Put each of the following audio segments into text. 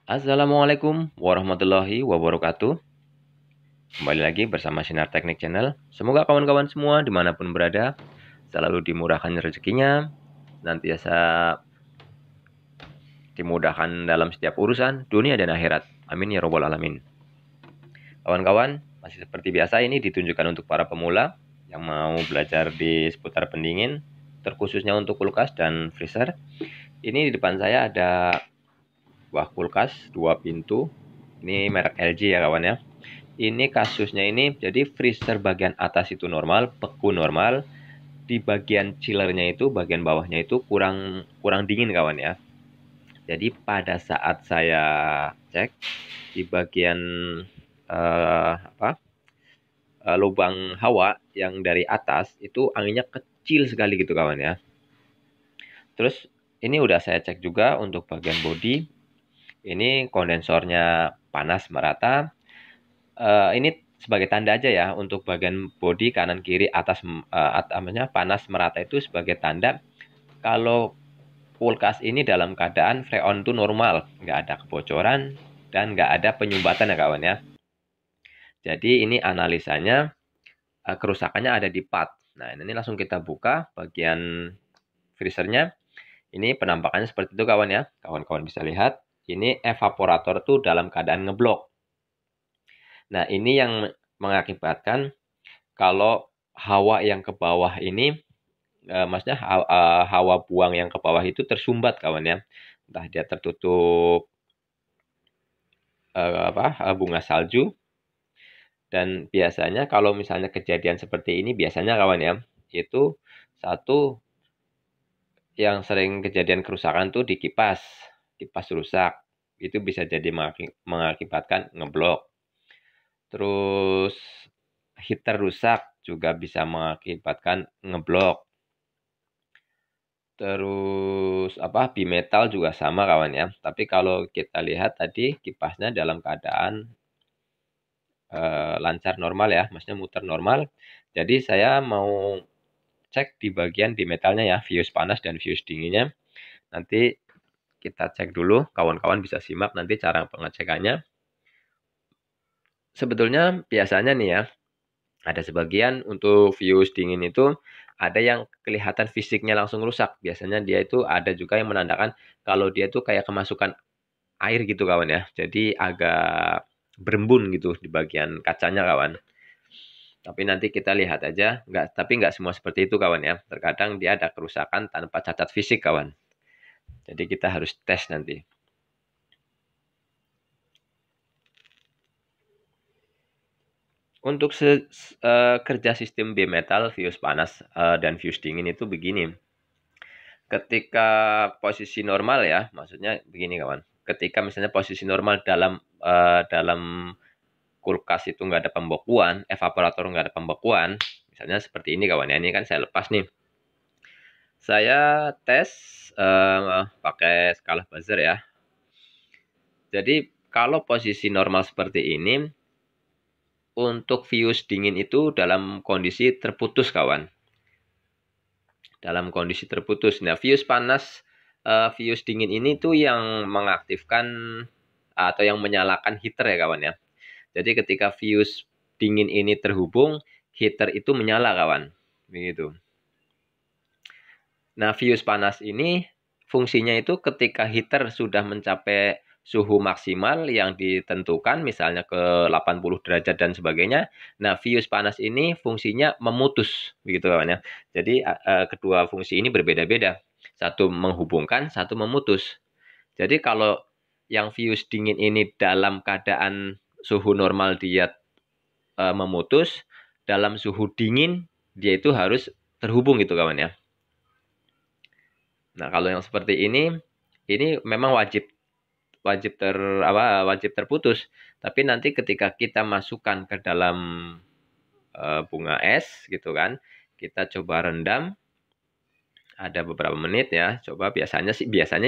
Assalamualaikum warahmatullahi wabarakatuh. Kembali lagi bersama Sinar Teknik Channel. Semoga kawan-kawan semua dimanapun berada selalu dimurahkan rezekinya, nantiasa dimudahkan dalam setiap urusan dunia dan akhirat. Amin ya robbal alamin. Kawan-kawan, masih seperti biasa ini ditunjukkan untuk para pemula yang mau belajar di seputar pendingin, terkhususnya untuk kulkas dan freezer. Ini di depan saya ada buah kulkas 2 pintu. Ini merek LG ya kawan ya. Ini kasusnya ini jadi freezer bagian atas itu normal, beku normal. Di bagian chillernya itu, bagian bawahnya itu kurang dingin kawan ya. Jadi pada saat saya cek di bagian lubang hawa yang dari atas itu anginnya kecil sekali gitu kawan ya. Terus ini udah saya cek juga untuk bagian bodi. Ini kondensornya panas merata. Ini sebagai tanda aja ya untuk bagian bodi kanan kiri atas panas merata itu sebagai tanda kalau kulkas ini dalam keadaan freon itu normal, nggak ada kebocoran dan nggak ada penyumbatan ya kawan ya. Jadi ini analisanya kerusakannya ada di part. Nah ini langsung kita buka bagian freezernya. Ini penampakannya seperti itu kawan ya. Kawan-kawan bisa lihat ini evaporator tuh dalam keadaan ngeblok. Nah ini yang mengakibatkan kalau hawa yang ke bawah ini, maksudnya hawa buang yang ke bawah itu tersumbat kawan ya. Entah dia tertutup bunga salju. Dan biasanya kalau misalnya kejadian seperti ini biasanya kawan ya, itu satu yang sering kejadian kerusakan tuh di kipas. Kipas rusak. Itu bisa jadi mengakibatkan ngeblok. Terus heater rusak juga bisa mengakibatkan ngeblok. Terus bimetal juga sama kawan ya. Tapi kalau kita lihat tadi kipasnya dalam keadaan lancar normal ya, maksudnya muter normal. Jadi saya mau cek di bagian bimetalnya ya, fuse panas dan fuse dinginnya. Nanti kita cek dulu, kawan-kawan bisa simak nanti cara pengecekannya. Sebetulnya biasanya nih ya, ada sebagian untuk fuse dingin itu ada yang kelihatan fisiknya langsung rusak. Biasanya dia itu ada juga yang menandakan kalau dia itu kayak kemasukan air gitu kawan ya. Jadi agak berembun gitu di bagian kacanya kawan. Tapi nanti kita lihat aja, tapi nggak semua seperti itu kawan ya. Terkadang dia ada kerusakan tanpa cacat fisik kawan. Jadi kita harus tes nanti. Untuk kerja sistem bimetal, fuse panas dan fuse dingin itu begini. Ketika posisi normal ya, maksudnya begini kawan. Ketika misalnya posisi normal dalam kulkas itu nggak ada pembekuan, evaporator nggak ada pembekuan, misalnya seperti ini kawan ya, ini kan saya lepas nih. Saya tes pakai skala buzzer ya. Jadi kalau posisi normal seperti ini, untuk fuse dingin itu dalam kondisi terputus kawan. Dalam kondisi terputus. Nah fuse panas, fuse dingin ini tuh yang mengaktifkan atau yang menyalakan heater ya kawan ya. Jadi ketika fuse dingin ini terhubung, heater itu menyala kawan. Begitu. Nah, fuse panas ini fungsinya itu ketika heater sudah mencapai suhu maksimal yang ditentukan, misalnya ke 80 derajat dan sebagainya. Nah, fuse panas ini fungsinya memutus, begitu kawan ya. Jadi, kedua fungsi ini berbeda-beda. Satu menghubungkan, satu memutus. Jadi, kalau yang fuse dingin ini dalam keadaan suhu normal dia memutus, dalam suhu dingin dia itu harus terhubung gitu kawan ya. Nah, kalau yang seperti ini memang wajib terputus. Tapi nanti ketika kita masukkan ke dalam bunga es gitu kan, kita coba rendam ada beberapa menit ya. Coba biasanya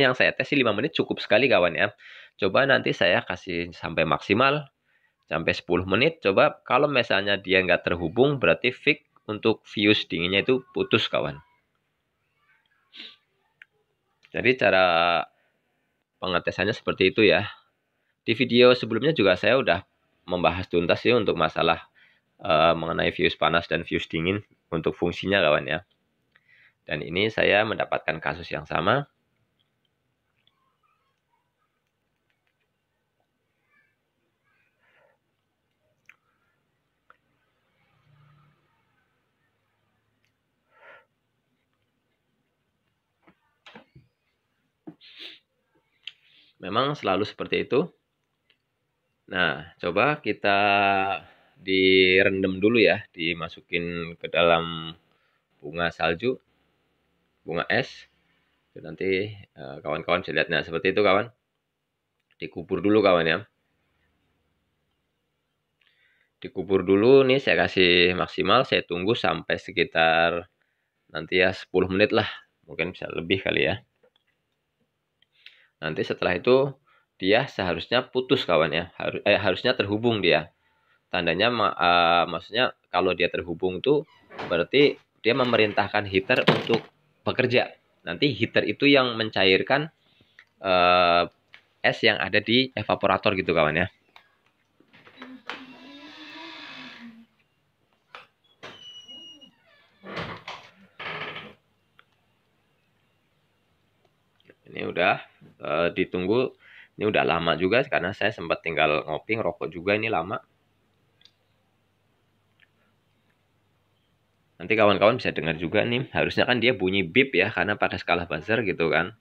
yang saya tes sih 5 menit cukup sekali kawan ya. Coba nanti saya kasih sampai maksimal sampai 10 menit. Coba kalau misalnya dia nggak terhubung berarti fix untuk fuse dinginnya itu putus kawan. Jadi cara pengetesannya seperti itu ya. Di video sebelumnya juga saya udah membahas tuntas sih untuk masalah mengenai fuse panas dan fuse dingin untuk fungsinya kawan ya. Dan ini saya mendapatkan kasus yang sama. Memang selalu seperti itu. Nah, coba kita direndam dulu ya, dimasukin ke dalam bunga salju, bunga es. Nanti kawan-kawan bisa lihat. Nah, seperti itu kawan. Dikubur dulu kawan ya. Dikubur dulu nih, saya kasih maksimal, saya tunggu sampai sekitar nanti ya 10 menit lah. Mungkin bisa lebih kali ya. Nanti setelah itu dia seharusnya putus kawan ya. Harusnya terhubung dia. Tandanya maksudnya kalau dia terhubung tuh berarti dia memerintahkan heater untuk bekerja. Nanti heater itu yang mencairkan es yang ada di evaporator gitu kawan ya. Ini udah ditunggu. Ini udah lama juga karena saya sempat tinggal ngopi ngerokok juga, ini lama. Nanti kawan-kawan bisa dengar juga nih. Harusnya kan dia bunyi beep ya karena pada skala buzzer gitu kan.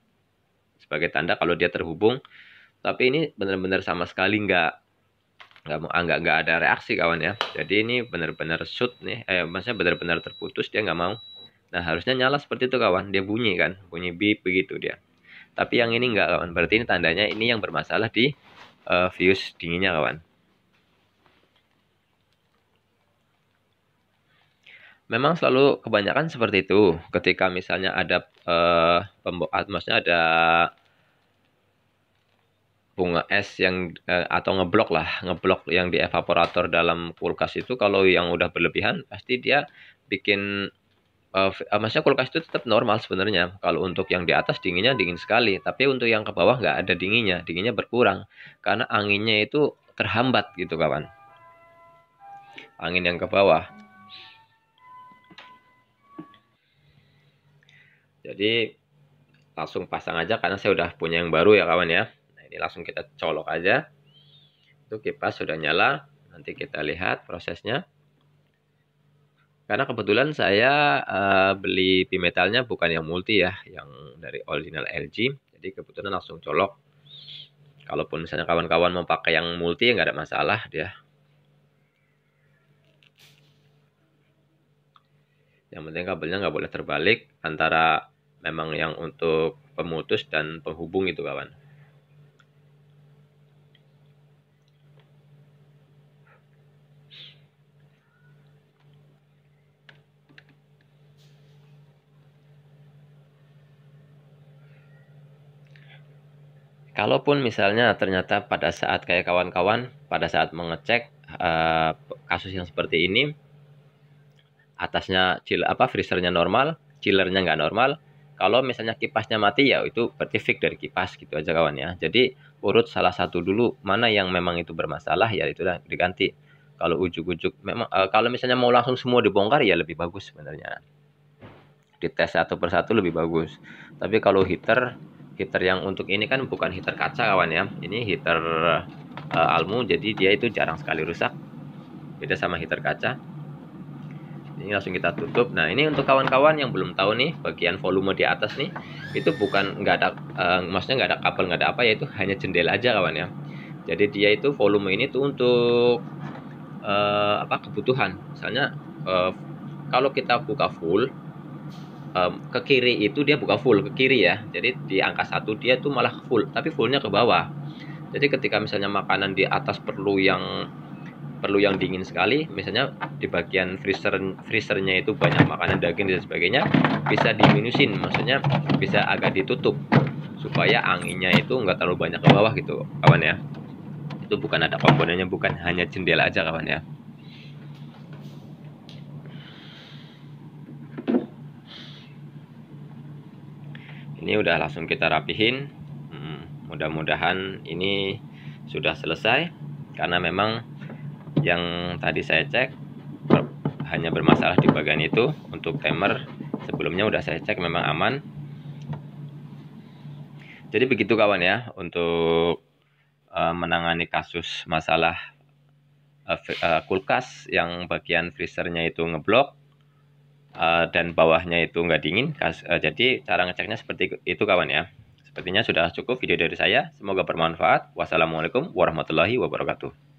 Sebagai tanda kalau dia terhubung. Tapi ini benar-benar sama sekali nggak ada reaksi kawan ya. Jadi ini benar-benar shoot nih. Maksudnya benar-benar terputus, dia nggak mau. Nah harusnya nyala seperti itu kawan. Dia bunyi kan, bunyi beep begitu dia. Tapi yang ini enggak kawan, berarti ini tandanya ini yang bermasalah di fuse dinginnya kawan. Memang selalu kebanyakan seperti itu. Ketika misalnya ada maksudnya ada bunga es yang atau ngeblok yang di evaporator dalam kulkas itu, kalau yang udah berlebihan pasti dia bikin maksudnya kulkas itu tetap normal sebenarnya. Kalau untuk yang di atas dinginnya dingin sekali, tapi untuk yang ke bawah nggak ada dinginnya berkurang karena anginnya itu terhambat gitu kawan. Angin yang ke bawah. Jadi langsung pasang aja karena saya udah punya yang baru ya kawan ya. Nah, ini langsung kita colok aja. Itu kipas sudah nyala. Nanti kita lihat prosesnya. Karena kebetulan saya beli bimetalnya bukan yang multi ya, yang dari original LG. Jadi kebetulan langsung colok. Kalaupun misalnya kawan-kawan mau pakai yang multi, nggak ada masalah dia. Yang penting kabelnya nggak boleh terbalik antara memang yang untuk pemutus dan penghubung itu kawan. Kalaupun misalnya ternyata pada saat kayak kawan-kawan pada saat mengecek kasus yang seperti ini, atasnya freezernya normal, chillernya nggak normal. Kalau misalnya kipasnya mati ya itu berarti fix dari kipas gitu aja kawan ya. Jadi urut salah satu dulu mana yang memang itu bermasalah ya itu diganti. Kalau ujuk-ujuk memang kalau misalnya mau langsung semua dibongkar ya lebih bagus sebenarnya. Dites satu persatu lebih bagus. Tapi kalau heater yang untuk ini kan bukan heater kaca kawan ya. Ini heater Almu, jadi dia itu jarang sekali rusak. Beda sama heater kaca. Ini langsung kita tutup. Nah ini untuk kawan-kawan yang belum tahu nih, bagian volume di atas nih itu bukan nggak ada maksudnya nggak ada kabel, nggak ada apa ya, itu hanya jendela aja kawan ya. Jadi dia itu volume ini tuh untuk kebutuhan. Misalnya kalau kita buka full ke kiri itu dia buka full ke kiri ya. Jadi di angka 1 dia tuh malah full, tapi fullnya ke bawah. Jadi ketika misalnya makanan di atas perlu yang dingin sekali, misalnya di bagian freezernya itu banyak makanan daging dan sebagainya, bisa diminusin, maksudnya bisa agak ditutup supaya anginnya itu nggak terlalu banyak ke bawah gitu kawan ya. Itu bukan ada komponennya, bukan hanya jendela aja kawan ya. Ini udah langsung kita rapihin. Mudah-mudahan ini sudah selesai, karena memang yang tadi saya cek hanya bermasalah di bagian itu. Untuk timer sebelumnya udah saya cek memang aman. Jadi begitu kawan ya, untuk menangani kasus masalah kulkas yang bagian freezernya itu ngeblok dan bawahnya itu nggak dingin. Jadi cara ngeceknya seperti itu kawan ya. Sepertinya sudah cukup video dari saya. Semoga bermanfaat. Wassalamualaikum warahmatullahi wabarakatuh.